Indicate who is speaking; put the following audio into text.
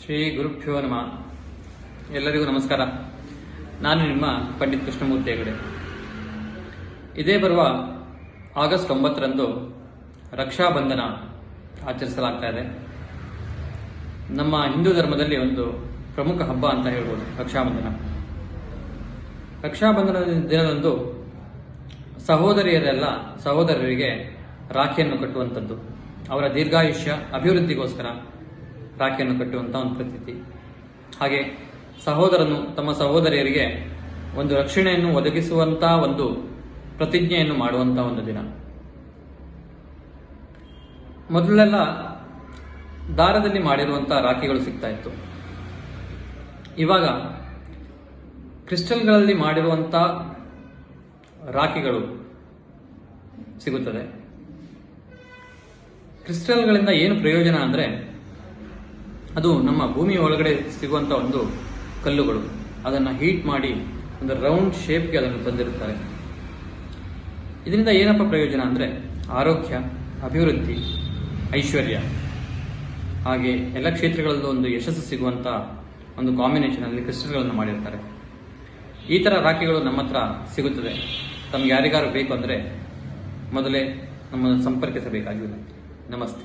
Speaker 1: ಶ್ರೀ ಗುರುಭ್ಯೋ ನಮಃ. ಎಲ್ಲರಿಗೂ ನಮಸ್ಕಾರ. ನಾನು ನಿಮ್ಮ ಪಂಡಿತ್ ಕೃಷ್ಣಮೂರ್ತಿ ಹೆಗಡೆ. ಇದೇ ಬರುವ ಆಗಸ್ಟ್ 9ರಂದು ರಕ್ಷಾಬಂಧನ ಆಚರಿಸಲಾಗ್ತಾ ಇದೆ. ನಮ್ಮ ಹಿಂದೂ ಧರ್ಮದಲ್ಲಿ ಒಂದು ಪ್ರಮುಖ ಹಬ್ಬ ಅಂತ ಹೇಳ್ಬೋದು ರಕ್ಷಾಬಂಧನ. ರಕ್ಷಾಬಂಧನದ ದಿನದಂದು ಸಹೋದರರಿಗೆ ರಾಖಿಯನ್ನು ಕಟ್ಟುವಂಥದ್ದು, ಅವರ ದೀರ್ಘಾಯುಷ್ಯ ಅಭಿವೃದ್ಧಿಗೋಸ್ಕರ ರಾಖಿಯನ್ನು ಕಟ್ಟುವಂಥ ಒಂದು ಪ್ರತೀತಿ. ಹಾಗೆ ಸಹೋದರನು ತಮ್ಮ ಸಹೋದರಿಯರಿಗೆ ಒಂದು ರಕ್ಷಣೆಯನ್ನು ಒದಗಿಸುವಂಥ ಒಂದು ಪ್ರತಿಜ್ಞೆಯನ್ನು ಮಾಡುವಂಥ ಒಂದು ದಿನ. ಮೊದಲೆಲ್ಲ ದಾರದಲ್ಲಿ ಮಾಡಿರುವಂಥ ರಾಖಿಗಳು ಸಿಗ್ತಾ ಇತ್ತು. ಇವಾಗ ಕ್ರಿಸ್ಟಲ್ಗಳಲ್ಲಿ ಮಾಡಿರುವಂಥ ರಾಖಿಗಳು ಸಿಗುತ್ತದೆ. ಕ್ರಿಸ್ಟಲ್ಗಳಿಂದ ಏನು ಪ್ರಯೋಜನ ಅಂದರೆ, ಅದು ನಮ್ಮ ಭೂಮಿ ಒಳಗಡೆ ಸಿಗುವಂಥ ಒಂದು ಕಲ್ಲುಗಳು, ಅದನ್ನು ಹೀಟ್ ಮಾಡಿ ಒಂದು ರೌಂಡ್ ಶೇಪ್ಗೆ ಅದನ್ನು ತಂದಿರುತ್ತಾರೆ. ಇದರಿಂದ ಏನಪ್ಪ ಪ್ರಯೋಜನ ಅಂದರೆ ಆರೋಗ್ಯ, ಅಭಿವೃದ್ಧಿ, ಐಶ್ವರ್ಯ, ಹಾಗೆ ಎಲ್ಲ ಕ್ಷೇತ್ರಗಳಲ್ಲೂ ಒಂದು ಯಶಸ್ಸು ಸಿಗುವಂಥ ಒಂದು ಕಾಂಬಿನೇಷನಲ್ಲಿ ಕ್ರಿಸ್ಟಲ್ಗಳನ್ನು ಮಾಡಿರ್ತಾರೆ. ಈ ಥರ ರಾಖಿಗಳು ನಮ್ಮ ಹತ್ರ ಸಿಗುತ್ತದೆ. ತಮ್ಗೆ ಯಾರಿಗಾರು ಬೇಕು ಅಂದರೆ ಮೊದಲೇ ನಮ್ಮನ್ನು ಸಂಪರ್ಕಿಸಬೇಕಾಗಿ ವಿನಂತಿ. ನಮಸ್ತೆ.